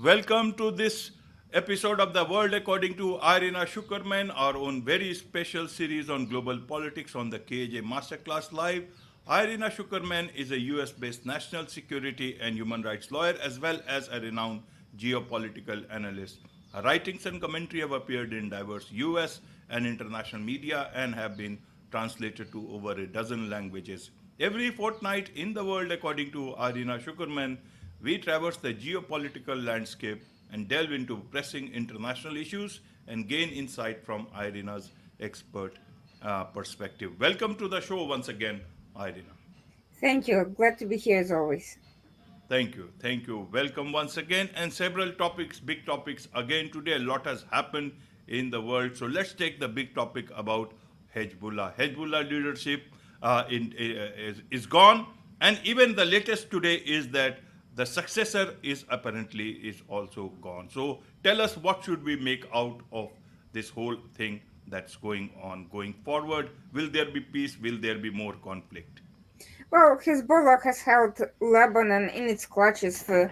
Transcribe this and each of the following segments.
Welcome to this episode of The World According to Irina Tsukerman, our own very special series on global politics on the KJ Masterclass Live. Irina Tsukerman is a US based national security and human rights lawyer as well as a renowned geopolitical analyst. Her writings and commentary have appeared in diverse US and international media and have been translated to over a dozen languages. Every fortnight in The World According to Irina Tsukerman, we traverse the geopolitical landscape and delve into pressing international issues and gain insight from Irina's expert perspective. Welcome to the show once again, Irina. Thank you. Glad to be here as always. Thank you. Thank you. Welcome once again. And several topics, big topics again today. A lot has happened in the world. So let's take the big topic about Hezbollah. Hezbollah leadership is gone. And even the latest today is that the successor is also gone. So tell us, what should we make out of this whole thing that's going on going forward? Will there be peace? Will there be more conflict? Well, Hezbollah has held Lebanon in its clutches for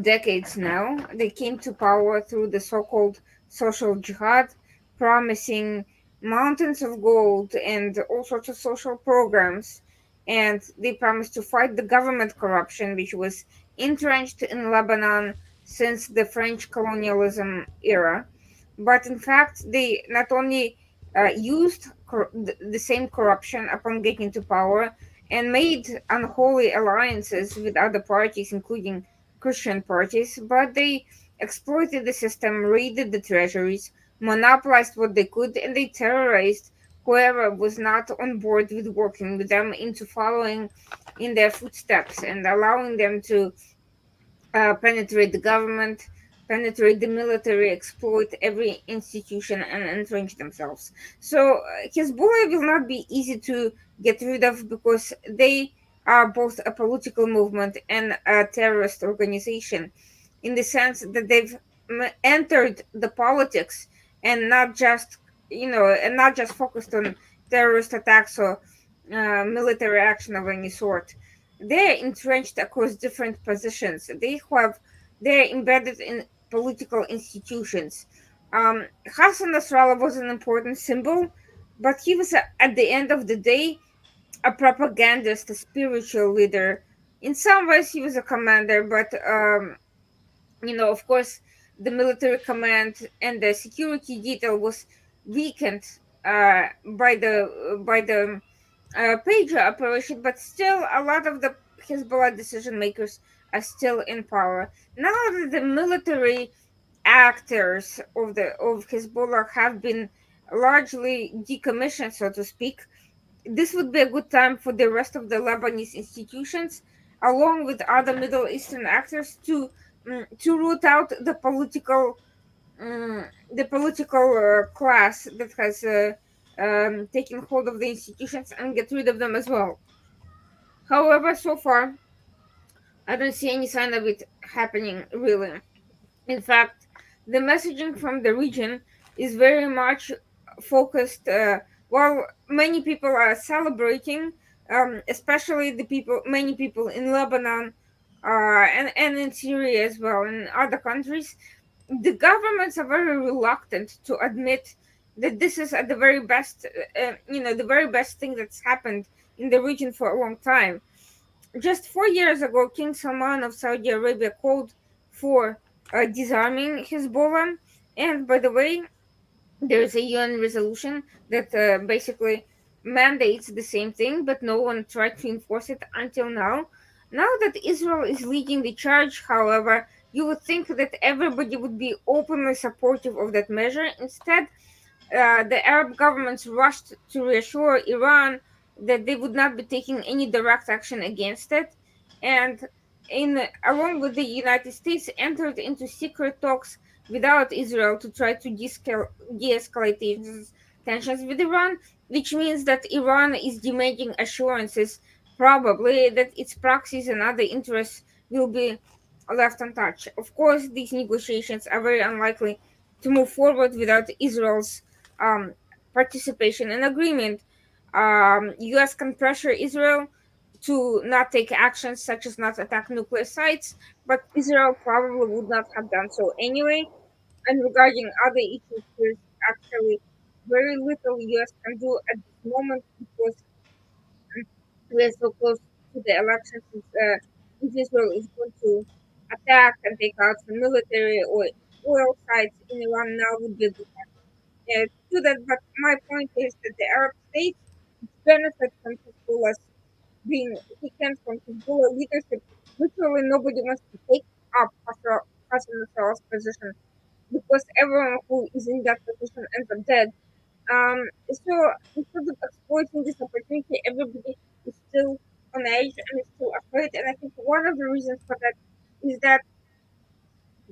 decades now. They came to power through the so called social jihad, promising mountains of gold and all sorts of social programs. And they promised to fight the government corruption, which was entrenched in Lebanon since the French colonialism era. But in fact, they not only used the same corruption upon getting to power and made unholy alliances with other parties, including Christian parties, but they exploited the system, raided the treasuries, monopolized what they could, and they terrorized whoever was not on board with working with them into following in their footsteps and allowing them to penetrate the government, penetrate the military, exploit every institution, and entrench themselves. So Hezbollah will not be easy to get rid of because they are both a political movement and a terrorist organization, in the sense that they've entered the politics and not just and not just focused on terrorist attacks or military action of any sort. They're entrenched across different positions. They're embedded in political institutions. Hassan Nasrallah was an important symbol, but he was at the end of the day a propagandist, a spiritual leader. In some ways, he was a commander, but of course, the military command and the security detail was weakened by the pager operation, but still a lot of the Hezbollah decision makers are still in power. Now that the military actors of Hezbollah have been largely decommissioned, so to speak, this would be a good time for the rest of the Lebanese institutions, along with other Middle Eastern actors, to root out the political class that has taken hold of the institutions and get rid of them as well. However, so far, I don't see any sign of it happening really. In fact, the messaging from the region is very much focused. While many people are celebrating, especially many people in Lebanon, and in Syria as well, and other countries, the governments are very reluctant to admit that this is the very best thing that's happened in the region for a long time. Just 4 years ago, King Salman of Saudi Arabia called for disarming Hezbollah. And by the way, there is a UN resolution that basically mandates the same thing, but no one tried to enforce it until now. Now that Israel is leading the charge, however, you would think that everybody would be openly supportive of that measure. Instead, the Arab governments rushed to reassure Iran that they would not be taking any direct action against it, and along with the United States, entered into secret talks without Israel to try to de-escalate tensions with Iran, which means that Iran is demanding assurances, probably that its proxies and other interests will be left untouched. Of course, these negotiations are very unlikely to move forward without Israel's um, participation and agreement. U.S. can pressure Israel to not take actions such as not attack nuclear sites, but Israel probably would not have done so anyway. And regarding other issues, there's actually very little US can do at this moment because we are so close to the elections. If Israel is going to attack and take out the military or oil sites in Iran, now would be a good time to do that. But my point is that the Arab states benefit from Hezbollah's being taken from Hezbollah leadership. Literally, nobody wants to take up Hassan Nasrallah's position because everyone who is in that position ends up dead. So instead of exploiting this opportunity, everybody is still on edge and is still afraid. And I think one of the reasons for that is that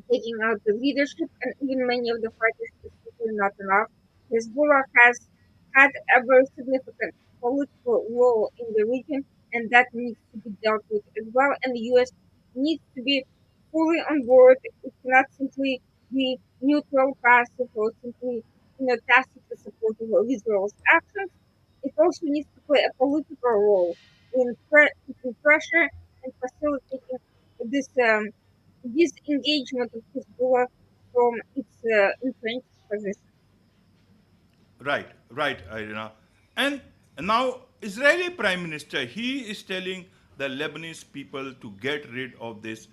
taking out the leadership and even many of the fighters is simply not enough. Hezbollah has had a very significant political role in the region, and that needs to be dealt with as well. And the US needs to be fully on board. It cannot simply be neutral, passive, or simply tacitly supportive of Israel's actions. It also needs to play a political role in putting pressure and facilitating this disengagement of Hezbollah from its entrenched position. Right, Irina. And now, Israeli Prime Minister, he is telling the Lebanese people to get rid of this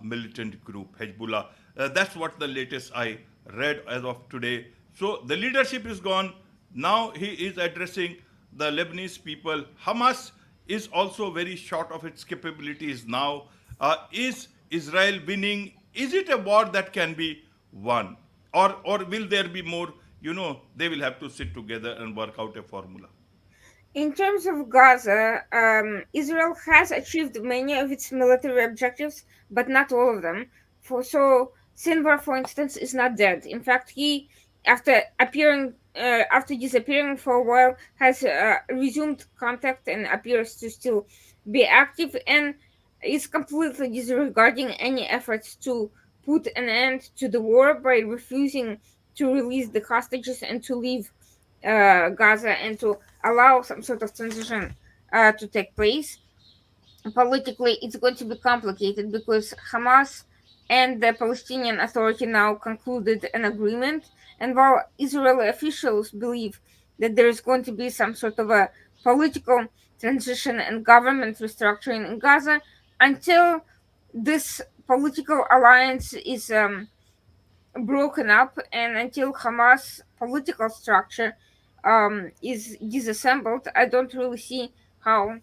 militant group, Hezbollah. That's what the latest I read as of today. So the leadership is gone. Now he is addressing the Lebanese people. Hamas is also very short of its capabilities now. Is Israel winning? Is it a war that can be won? Or will there be more? They will have to sit together and work out a formula. In terms of Gaza, Israel has achieved many of its military objectives, but not all of them. Sinwar, for instance, is not dead. In fact, he, after disappearing for a while, has resumed contact and appears to still be active, and is completely disregarding any efforts to put an end to the war by refusing to release the hostages and to leave Gaza and to allow some sort of transition to take place. Politically, it's going to be complicated because Hamas and the Palestinian Authority now concluded an agreement. And while Israeli officials believe that there is going to be some sort of a political transition and government restructuring in Gaza, until this political alliance is broken up and until Hamas political structure is disassembled, I don't really see how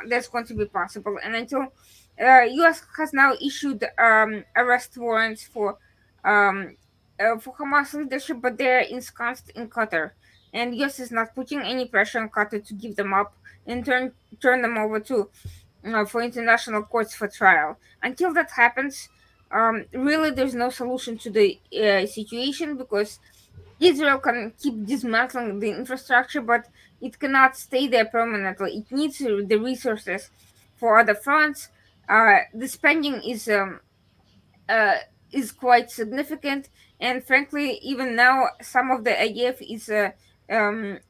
that's going to be possible. And until U.S. has now issued arrest warrants for Hamas leadership, but they are ensconced in Qatar, and U.S. is not putting any pressure on Qatar to give them up and turn them over to for international courts for trial. Until that happens, really there's no solution to the situation because Israel can keep dismantling the infrastructure, but it cannot stay there permanently. It needs the resources for other fronts. The spending uh, is quite significant, and frankly, even now, some of the IDF is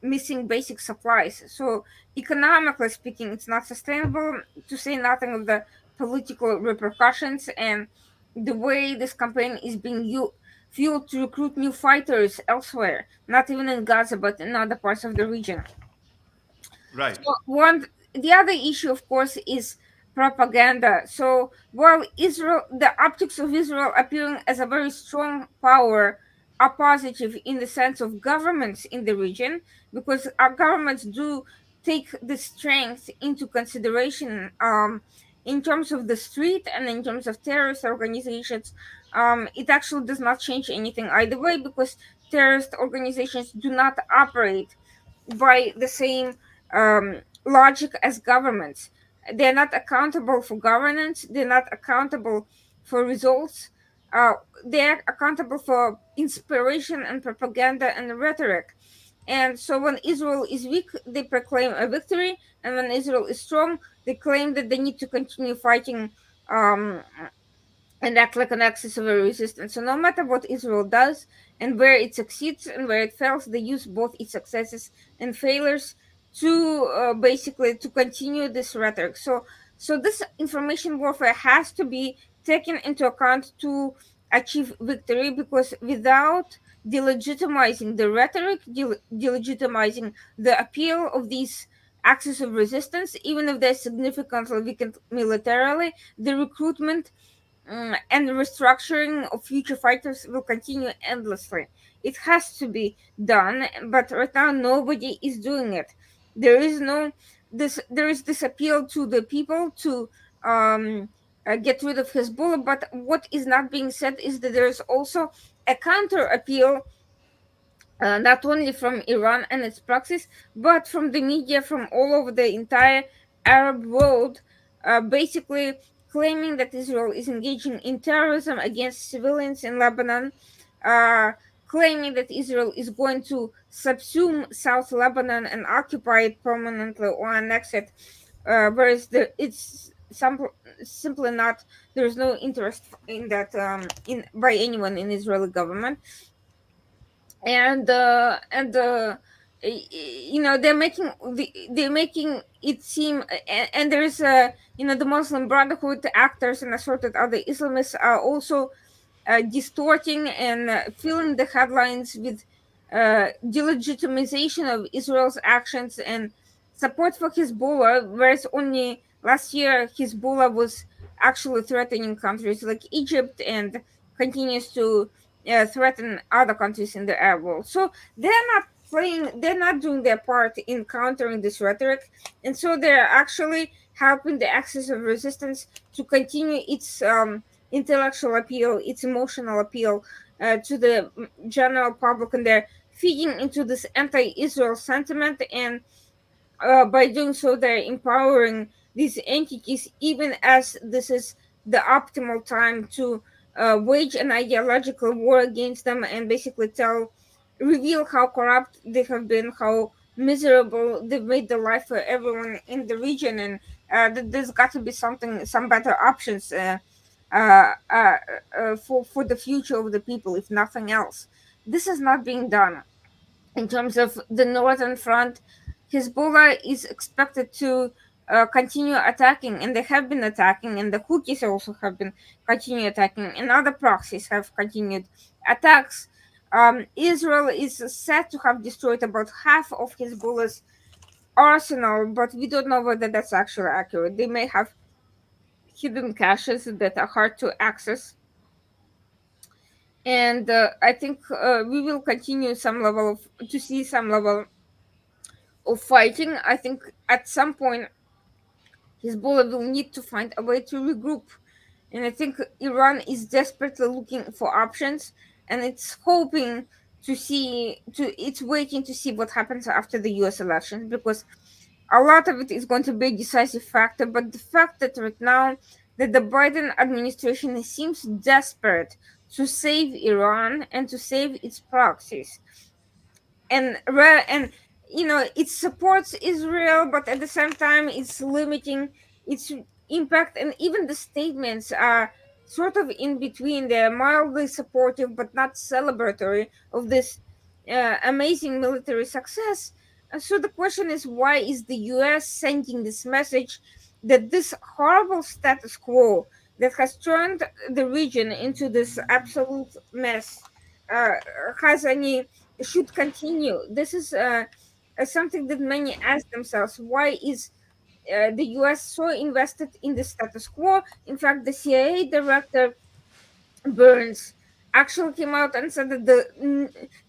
missing basic supplies. So, economically speaking, it's not sustainable. To say nothing of the political repercussions and the way this campaign is being fueled to recruit new fighters elsewhere, not even in Gaza, but in other parts of the region. Right. So the other issue, of course, is propaganda. So while the optics of Israel appearing as a very strong power are positive in the sense of governments in the region, because our governments do take the strength into consideration in terms of the street and in terms of terrorist organizations. It actually does not change anything either way because terrorist organizations do not operate by the same logic as governments. They're not accountable for governance, they're not accountable for results. Uh, they're accountable for inspiration and propaganda and rhetoric. And so when Israel is weak, they proclaim a victory, and when Israel is strong, they claim that they need to continue fighting um, and act like an axis of a resistance. So no matter what Israel does and where it succeeds and where it fails, they use both its successes and failures to basically to continue this rhetoric. So this information warfare has to be taken into account to achieve victory, because without delegitimizing the rhetoric, delegitimizing the appeal of these axis of resistance, even if they're significantly weakened militarily, the recruitment and restructuring of future fighters will continue endlessly. It has to be done, but right now nobody is doing it. There is no this. There is this appeal to the people to um, get rid of Hezbollah, but what is not being said is that there is also a counter appeal, not only from Iran and its proxies, but from the media from all over the entire Arab world, basically claiming that Israel is engaging in terrorism against civilians in Lebanon, uh, claiming that Israel is going to subsume South Lebanon and occupy it permanently or annex it, whereas it's simply not. There's no interest in that in by anyone in Israeli government, and they're making it seem, and there's the Muslim Brotherhood actors and assorted other Islamists are also distorting and filling the headlines with delegitimization of Israel's actions and support for Hezbollah, whereas only last year Hezbollah was actually threatening countries like Egypt and continues to threaten other countries in the Arab world. So they're not doing their part in countering this rhetoric, and so they're actually helping the axis of resistance to continue its intellectual appeal, its emotional appeal to the general public, and they're feeding into this anti-Israel sentiment, and by doing so, they're empowering these entities, even as this is the optimal time to wage an ideological war against them and basically reveal how corrupt they have been, how miserable they've made the life for everyone in the region, and there's got to be some better options for the future of the people, if nothing else. This is not being done. In terms of the northern front, Hezbollah is expected to continue attacking, and they have been attacking, and the Houthis also have been continue attacking, and other proxies have continued attacks. Israel is said to have destroyed about half of Hezbollah's arsenal, but we don't know whether that's actually accurate. They may have hidden caches that are hard to access, and I think we will continue to see some level of fighting. I think at some point Hezbollah will need to find a way to regroup. And I think Iran is desperately looking for options, and it's waiting to see what happens after the US elections, because a lot of it is going to be a decisive factor. But the fact that right now that the Biden administration seems desperate to save Iran and to save its proxies, and it supports Israel, but at the same time it's limiting its impact, and even the statements are sort of in between. They're mildly supportive but not celebratory of this amazing military success. So the question is, why is the US sending this message that this horrible status quo that has turned the region into this absolute mess uh, has any should continue? This is something that many ask themselves. Why is the US so invested in the status quo? In fact, the CIA director Burns actually came out and said that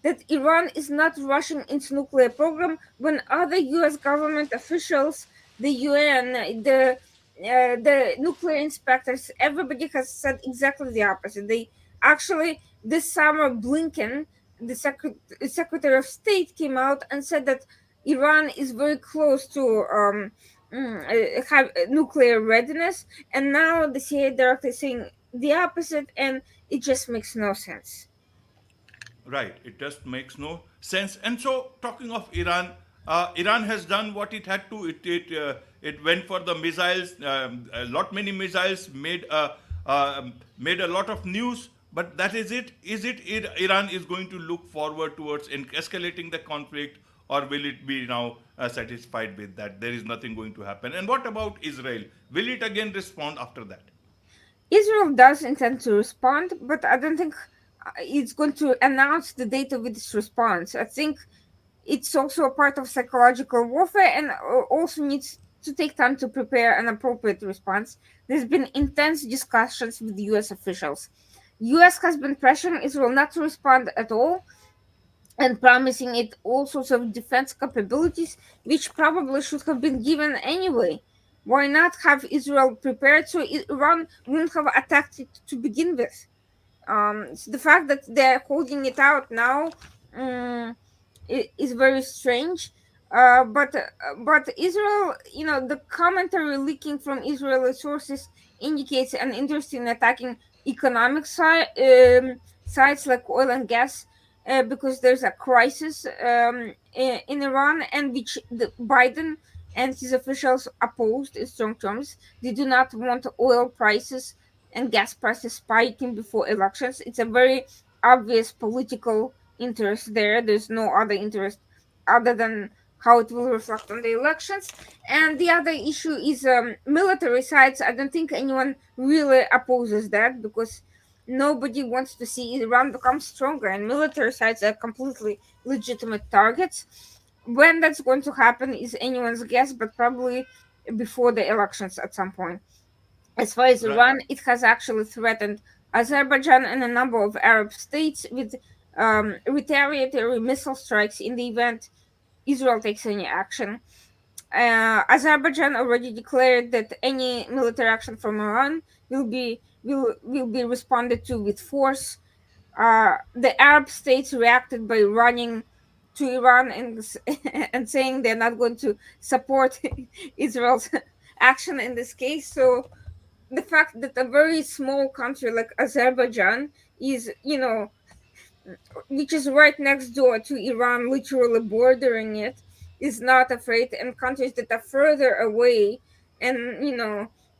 that Iran is not rushing its nuclear program, when other U.S. government officials, the UN, the nuclear inspectors, everybody has said exactly the opposite. They actually this summer Blinken, the Secretary of State, came out and said that Iran is very close to have nuclear readiness, and now the CIA director is saying the opposite, and it just makes no sense. Right, it just makes no sense. And so, talking of Iran, Iran has done what it had to. It went for the missiles. A lot many missiles made a lot of news. But that is it. Iran is going to look forward towards escalating the conflict, or will it be now satisfied with that. There is nothing going to happen. And what about Israel? Will it again respond after that? Israel does intend to respond, but I don't think it's going to announce the date of its response. I think it's also a part of psychological warfare and also needs to take time to prepare an appropriate response. There's been intense discussions with US officials. US has been pressuring Israel not to respond at all and promising it all sorts of defense capabilities, which probably should have been given anyway. Why not have Israel prepared so Iran wouldn't have attacked it to begin with? So the fact that they're holding it out now um, is very strange. But Israel, the commentary leaking from Israeli sources indicates an interest in attacking economic sites like oil and gas, because there's a crisis in Iran, and which Biden and his officials opposed in strong terms. They do not want oil prices and gas prices spiking before elections. It's a very obvious political interest there. There's no other interest other than how it will reflect on the elections. And the other issue is military sides. I don't think anyone really opposes that, because nobody wants to see Iran become stronger, and military sides are completely legitimate targets. When that's going to happen is anyone's guess, but probably before the elections at some point. As far as Right. Iran, it has actually threatened Azerbaijan and a number of Arab states with retaliatory missile strikes in the event Israel takes any action. Azerbaijan already declared that any military action from Iran will be responded to with force. The Arab states reacted by running to Iran and saying they're not going to support Israel's action in this case. So the fact that a very small country like Azerbaijan is, which is right next door to Iran, literally bordering it, is not afraid, and countries that are further away and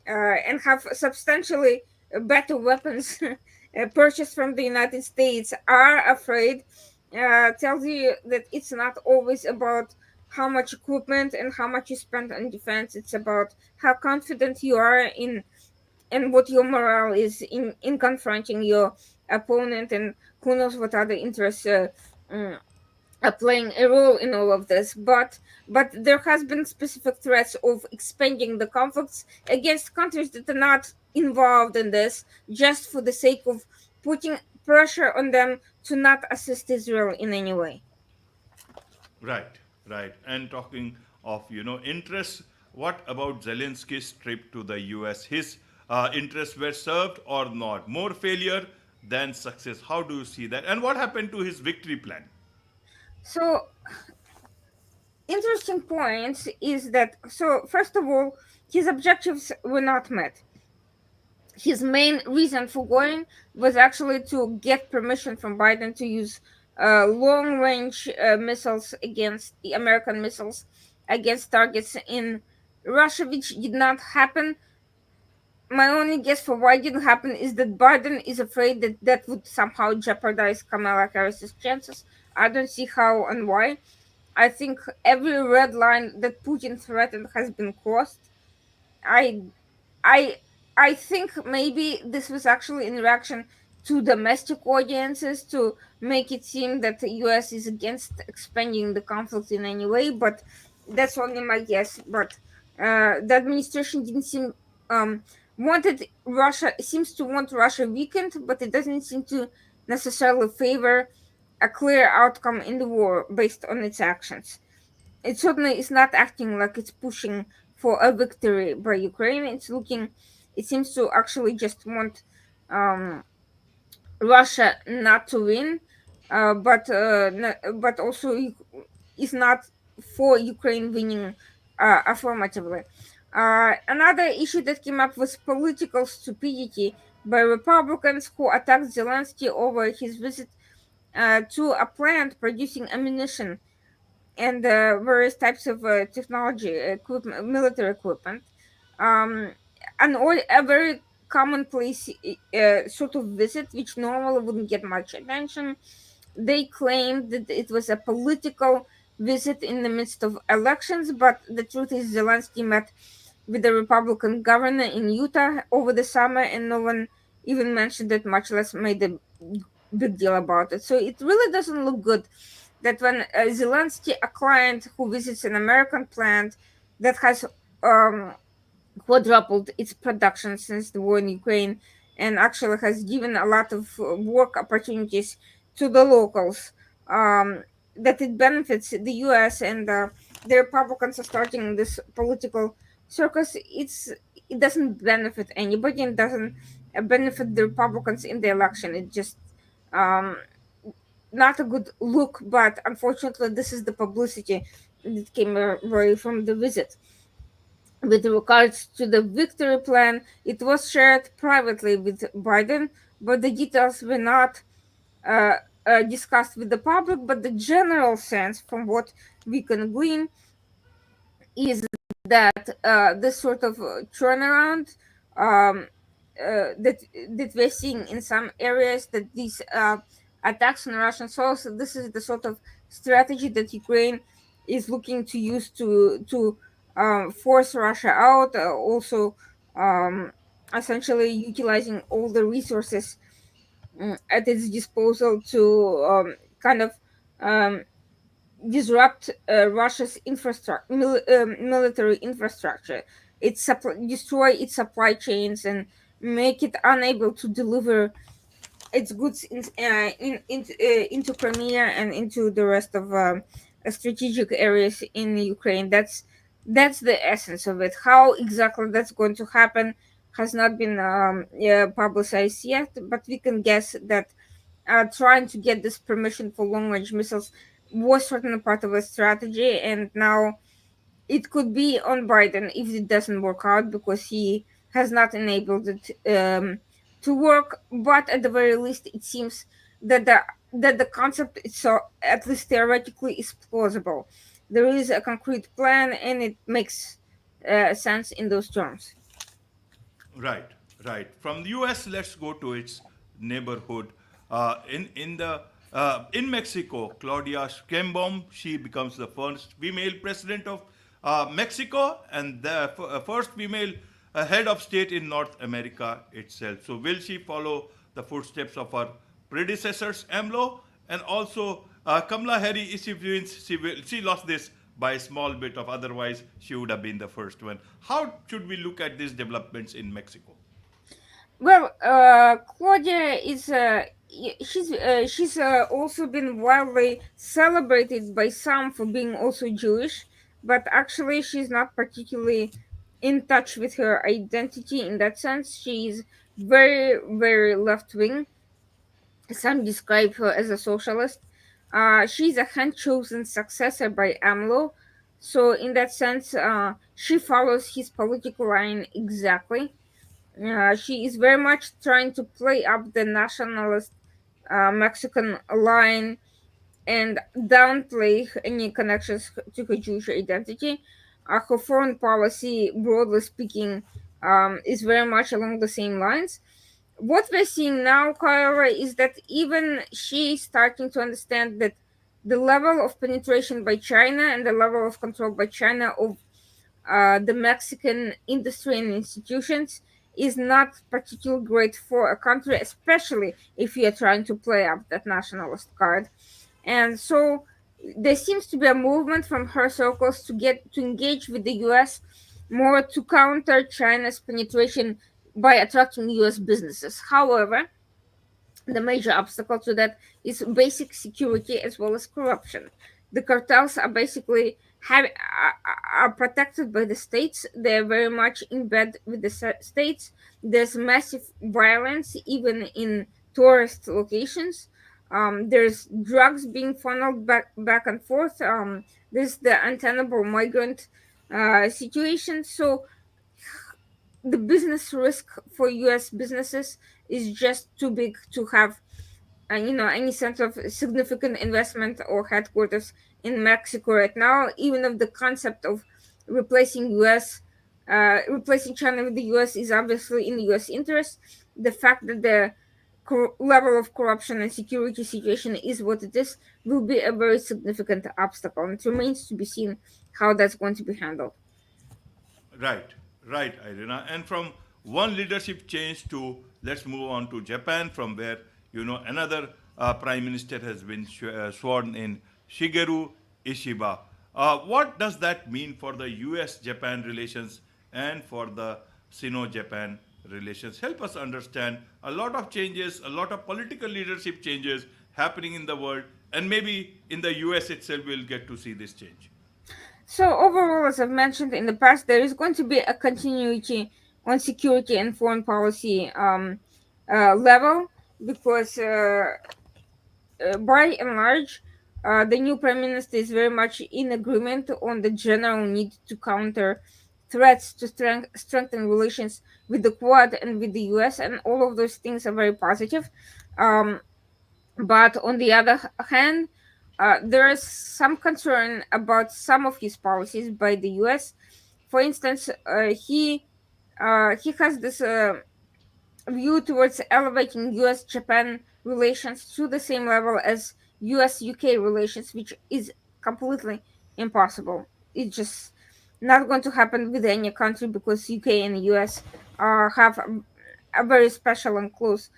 and have substantially better weapons purchased from the United States are afraid, tells you that it's not always about how much equipment and how much you spend on defense. It's about how confident you are in and what your morale is in confronting your opponent, and who knows what other interests mm, are playing a role in all of this. But there has been specific threats of expanding the conflicts against countries that are not involved in this, just for the sake of putting pressure on them to not assist Israel in any way. Right, right. And talking of, interests, what about Zelensky's trip to the US? His interests were served or not? More failure than success. How do you see that? And what happened to his victory plan? So interesting points is that, so first of all, his objectives were not met. His main reason for going was actually to get permission from Biden to use long range missiles against the American missiles against targets in Russia, which did not happen. My only guess for why it didn't happen is that Biden is afraid that that would somehow jeopardize Kamala Harris's chances. I don't see how and why. I think every red line that Putin threatened has been crossed. I I I think maybe this was actually in reaction to domestic audiences to make it seem that the US is against expanding the conflict in any way, but that's only my guess. But the administration didn't seem wanted Russia seems to want Russia weakened, but it doesn't seem to necessarily favor a clear outcome in the war based on its actions. It certainly is not acting like it's pushing for a victory by Ukraine. It seems to actually just want um, Russia not to win, but also is not for Ukraine winning affirmatively. Another issue that came up was political stupidity by Republicans who attacked Zelensky over his visit to a plant producing ammunition and various types of technology equipment, military equipment. Um, a very commonplace sort of visit, which normally wouldn't get much attention. They claimed that it was a political visit in the midst of elections, but the truth is Zelensky met with the Republican governor in Utah over the summer, and no one even mentioned it, much less made a big deal about it. So it really doesn't look good that when Zelensky, a client who visits an American plant that has um, quadrupled its production since the war in Ukraine and actually has given a lot of work opportunities to the locals, um, that it benefits the US and the Republicans are starting this political circus. It doesn't benefit anybody and doesn't benefit the Republicans in the election. It just um, not a good look, but unfortunately, this is the publicity that came away from the visit. With regards to the victory plan, it was shared privately with Biden, but the details were not uh, discussed with the public. But the general sense, from what we can glean, is that this sort of turnaround um, that we're seeing in some areas, that these attacks on Russian soils, this is the sort of strategy that Ukraine is looking to use to force Russia out. Also, um, essentially utilizing all the resources at its disposal to kind of um, disrupt Russia's military infrastructure, destroy its supply chains, and make it unable to deliver its goods into Crimea and into the rest of strategic areas in Ukraine. That's the essence of it. How exactly that's going to happen has not been yeah, publicized yet, but we can guess that trying to get this permission for long range missiles was certainly part of a strategy, and now it could be on Biden if it doesn't work out because he has not enabled it to work. But at the very least, it seems that the concept itself, at least theoretically, is plausible. There is a concrete plan, and it makes sense in those terms. Right, right. From the U.S., let's go to its neighborhood. In Mexico, Claudia Sheinbaum, she becomes the first female president of Mexico and the first female head of state in North America itself. So, will she follow the footsteps of her predecessors, AMLO, and also Kamala Harris? She lost this by a small bit of, otherwise she would have been the first one. How should we look at these developments in Mexico? Well, Claudia is she's also been widely celebrated by some for being also Jewish, but actually she's not particularly in touch with her identity in that sense. She's very left wing. Some describe her as a socialist. She's a hand chosen successor by AMLO, so in that sense, she follows his political line exactly. She is very much trying to play up the nationalist Mexican line and downplay any connections to her Jewish identity. Her foreign policy, broadly speaking, is very much along the same lines. What we're seeing now, however, is that even she is starting to understand that the level of penetration by China and the level of control by China of the Mexican industry and institutions is not particularly great for a country, especially if you are trying to play up that nationalist card. And so there seems to be a movement from her circles to engage with the US more to counter China's penetration by attracting US businesses. However, the major obstacle to that is basic security as well as corruption. The cartels are basically are protected by the states. They're very much in bed with the states. There's massive violence even in tourist locations. There's drugs being funneled back and forth. There's the untenable migrant situation. So the business risk for U.S. businesses is just too big to have, any sense of significant investment or headquarters in Mexico right now. Even if the concept of replacing U.S. Replacing China with the U.S. is obviously in the U.S. interest, the fact that the level of corruption and security situation is what it is, will be a very significant obstacle. And it remains to be seen how that's going to be handled. Right, right, Irina. And from one leadership change to, let's move on to Japan, from where another prime minister has been sworn in, Shigeru Ishiba. What does that mean for the U.S.-Japan relations and for the Sino-Japan relations? Help us understand a lot of changes, a lot of political leadership changes happening in the world, and maybe in the U.S. itself, we'll get to see this change. So overall, as I've mentioned in the past, there is going to be a continuity on security and foreign policy level because by and large, the new prime minister is very much in agreement on the general need to counter threats to strengthen relations with the Quad and with the US, and all of those things are very positive. Um, but on the other hand, there is some concern about some of his policies by the US. For instance, he has this view towards elevating US Japan relations to the same level as US UK relations, which is completely impossible. It's just not going to happen with any country because UK and US have a very special and close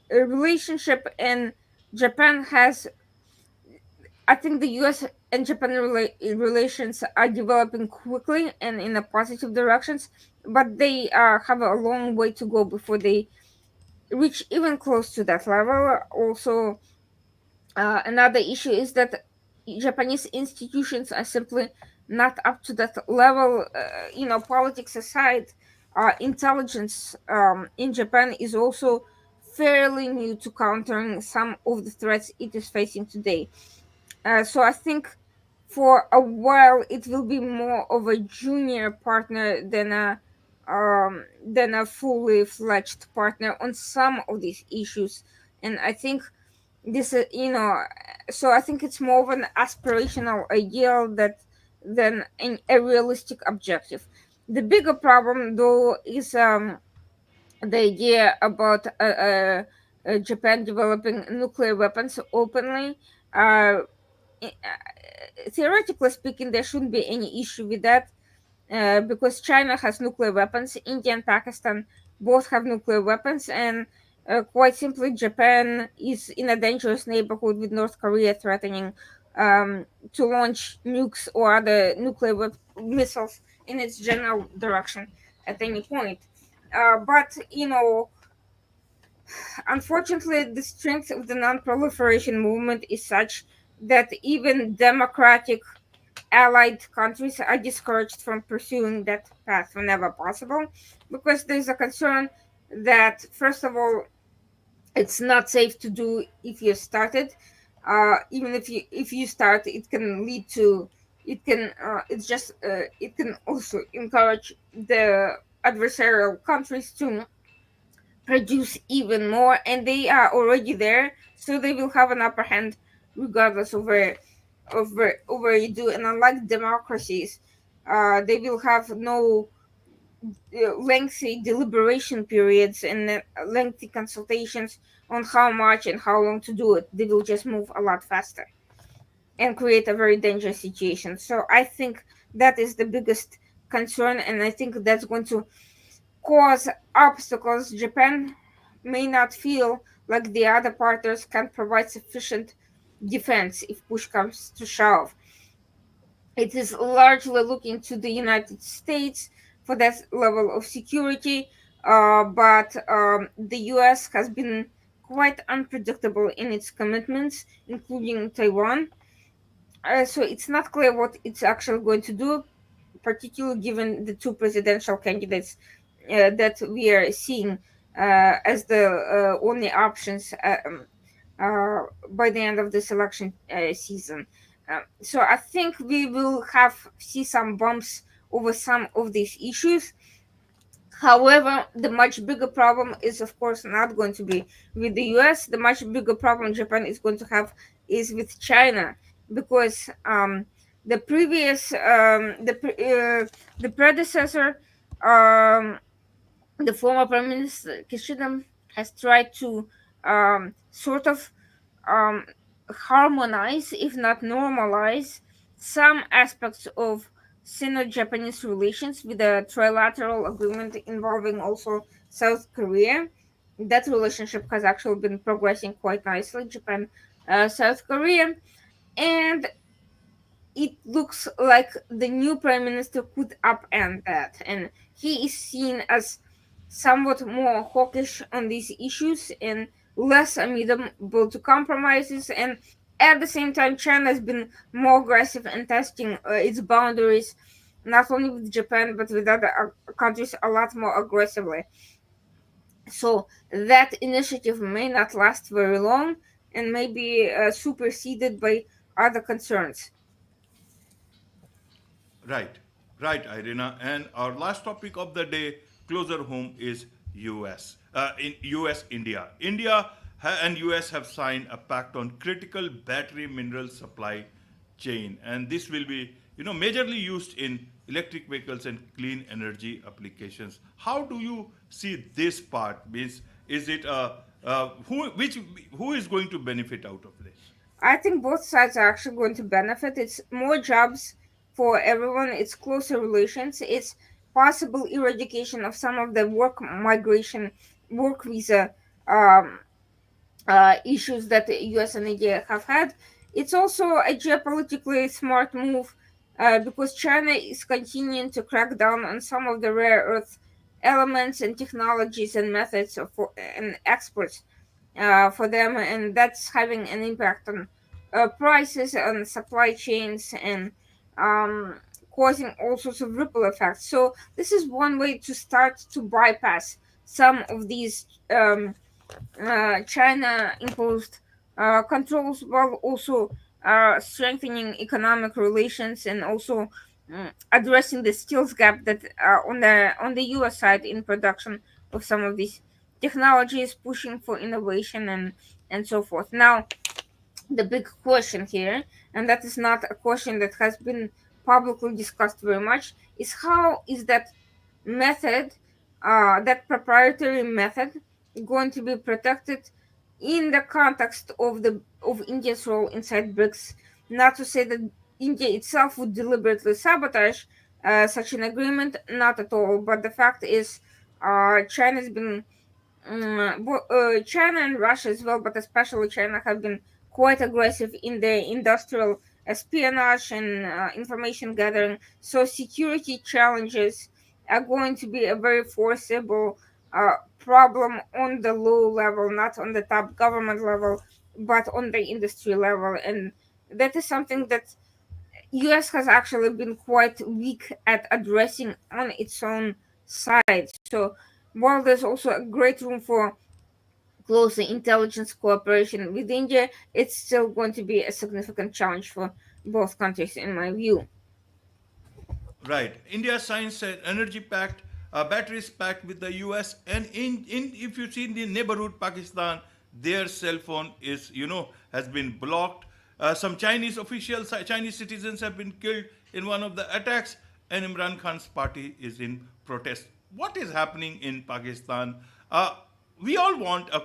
relationship, and Japan has, I think the US and Japan relations are developing quickly and in a positive directions, but they have a long way to go before they reach even close to that level. Also, another issue is that Japanese institutions are simply not up to that level. Politics aside, intelligence in Japan is also fairly new to countering some of the threats it is facing today. So I think for a while it will be more of a junior partner than a fully fledged partner on some of these issues. And I think this is so I think it's more of an aspirational ideal than a realistic objective. The bigger problem though is the idea about Japan developing nuclear weapons openly. uh, Theoretically speaking, there shouldn't be any issue with that because China has nuclear weapons, India and Pakistan both have nuclear weapons, and quite simply, Japan is in a dangerous neighborhood with North Korea threatening to launch nukes or other nuclear missiles in its general direction at any point. But unfortunately, the strength of the non-proliferation movement is such that even democratic allied countries are discouraged from pursuing that path whenever possible because there's a concern that, first of all, it's not safe to do if you started. Even if you start, it can lead to it can also encourage the adversarial countries to produce even more, and they are already there, so they will have an upper hand regardless of where you do. And unlike democracies, they will have no lengthy deliberation periods and lengthy consultations on how much and how long to do it. They will just move a lot faster and create a very dangerous situation. So I think that is the biggest concern, and I think that's going to cause obstacles. Japan may not feel like the other partners can provide sufficient defense if push comes to shove. It is largely looking to the United States for that level of security, but the US has been quite unpredictable in its commitments, including Taiwan. So it's not clear what it's actually going to do, particularly given the two presidential candidates that we are seeing as the only options by the end of this election season. So I think we will see some bumps over some of these issues. However, the much bigger problem is, of course, not going to be with the US. The much bigger problem Japan is going to have is with China, because the previous, the predecessor, um, the former Prime Minister Kishida has tried to sort of um, harmonize, if not normalize, some aspects of Sino-Japanese relations with a trilateral agreement involving also South Korea. That relationship has actually been progressing quite nicely, Japan, South Korea, and it looks like the new prime minister could upend that, and he is seen as somewhat more hawkish on these issues and less amenable to compromises. And at the same time, China has been more aggressive in testing its boundaries, not only with Japan but with other countries a lot more aggressively. So that initiative may not last very long and may be superseded by other concerns. Right, right, Irina. And our last topic of the day, closer home, is U.S. In U.S. India. And U.S. have signed a pact on critical battery mineral supply chain, and this will be, majorly used in electric vehicles and clean energy applications. How do you see this part? Is it who is going to benefit out of this? I think both sides are actually going to benefit. It's more jobs for everyone, it's closer relations, it's possible eradication of some of the work migration, work visa um, issues that the US and India have had. It's also a geopolitically smart move because China is continuing to crack down on some of the rare earth elements and technologies and methods and exports for them, and that's having an impact on prices and supply chains and um, causing all sorts of ripple effects. So this is one way to start to bypass some of these China imposed controls, while also strengthening economic relations and also addressing the skills gap that on the US side in production of some of these technologies, pushing for innovation and so forth. Now, the big question here, and that is not a question that has been publicly discussed very much, is how is that method, that proprietary method, going to be protected in the context of India's role inside BRICS? Not to say that India itself would deliberately sabotage such an agreement, not at all. But the fact is, China's been China and Russia as well, but especially China, have been quite aggressive in the industrial espionage and information gathering. So security challenges are going to be a very foreseeable problem on the low level, not on the top government level, but on the industry level. And that is something that US has actually been quite weak at addressing on its own side. So while there's also a great room for closer intelligence cooperation with India, it's still going to be a significant challenge for both countries, in my view. Right. India signs an energy pact, batteries pact with the US, and in if you see in the neighborhood Pakistan, their cell phone is has been blocked. Some Chinese officials, Chinese citizens have been killed in one of the attacks, and Imran Khan's party is in protest. What is happening in Pakistan? We all want a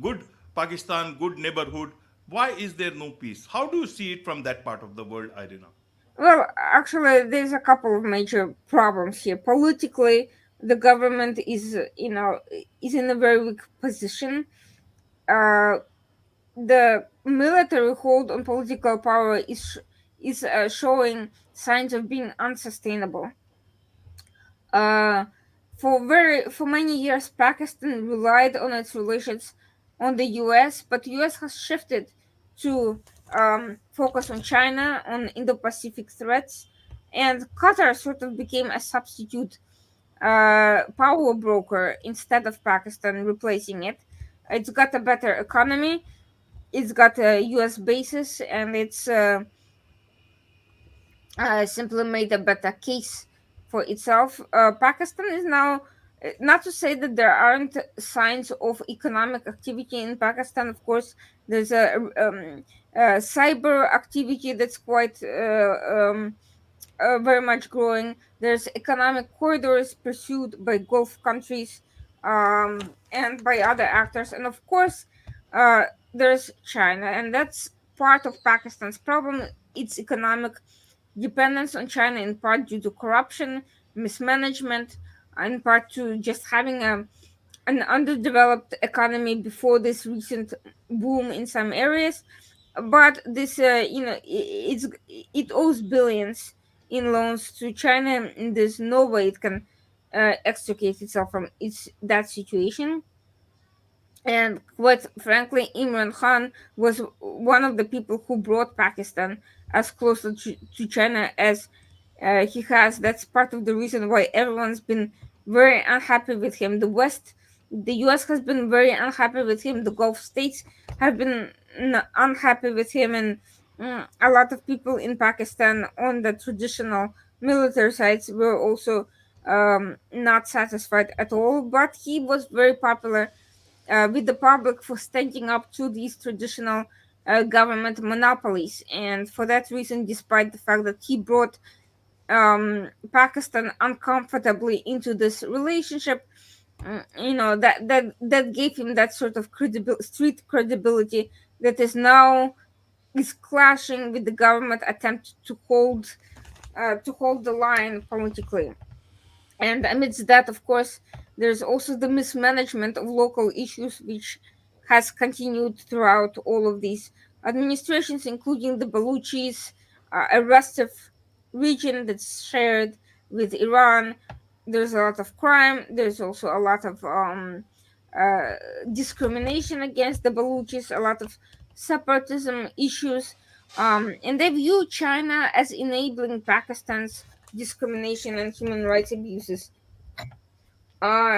good Pakistan, good neighborhood. Why is there no peace? How do you see it from that part of the world, Irina? Well, actually, there's a couple of major problems here. Politically, the government is in a very weak position. Uh, the military hold on political power is showing signs of being unsustainable. Uh, for many years, Pakistan relied on its relations on the U.S., but U.S. has shifted to focus on China, on Indo-Pacific threats, and Qatar sort of became a substitute power broker instead of Pakistan replacing it. It's got a better economy, it's got a U.S. basis, and it's simply made a better case for itself. Pakistan is now, not to say that there aren't signs of economic activity in Pakistan. Of course, there's cyber activity that's quite very much growing. There's economic corridors pursued by Gulf countries and by other actors. And of course, uh, there's China, and that's part of Pakistan's problem. Its economic dependence on China, in part due to corruption, mismanagement, in part to just having an underdeveloped economy before this recent boom in some areas. But this, it owes billions in loans to China, and there's no way it can extricate itself from that situation. And quite frankly, Imran Khan was one of the people who brought Pakistan as close to China as he has. That's part of the reason why everyone's been very unhappy with him. The US has been very unhappy with him. The Gulf states have been unhappy with him, and a lot of people in Pakistan on the traditional military sides were also not satisfied at all. But he was very popular with the public for standing up to these traditional government monopolies. And for that reason, despite the fact that he brought Pakistan uncomfortably into this relationship, that gave him that sort of street credibility that is clashing with the government attempt to hold the line politically. And amidst that, of course, there's also the mismanagement of local issues, which has continued throughout all of these administrations, including the Baluchis, a restive region that's shared with Iran. There's a lot of crime. There's also a lot of uh, discrimination against the Baluchis, a lot of separatism issues. And they view China as enabling Pakistan's discrimination and human rights abuses,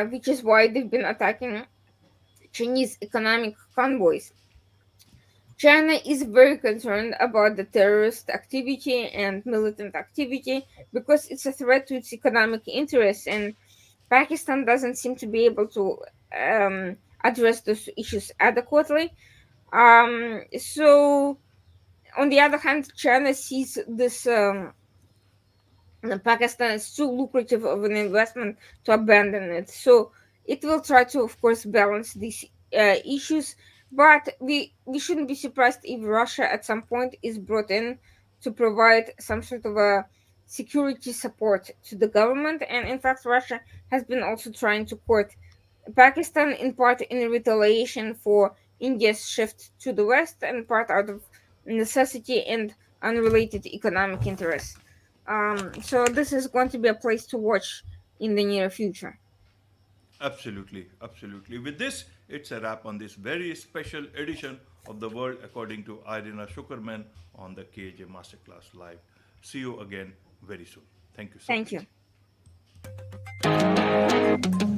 which is why they've been attacking Chinese economic convoys. China is very concerned about the terrorist activity and militant activity because it's a threat to its economic interests, and Pakistan doesn't seem to be able to address those issues adequately. So, on the other hand, China sees this. Pakistan is too lucrative of an investment to abandon it. So it will try to, of course, balance these issues. But we shouldn't be surprised if Russia at some point is brought in to provide some sort of a security support to the government. And in fact, Russia has been also trying to court Pakistan, in part in retaliation for India's shift to the West, and part out of necessity and unrelated economic interests. So this is going to be a place to watch in the near future. Absolutely, absolutely. With this, it's a wrap on this very special edition of The World According to Irina Shukerman on the KJ Masterclass Live. See you again very soon. Thank you so Thank much. you.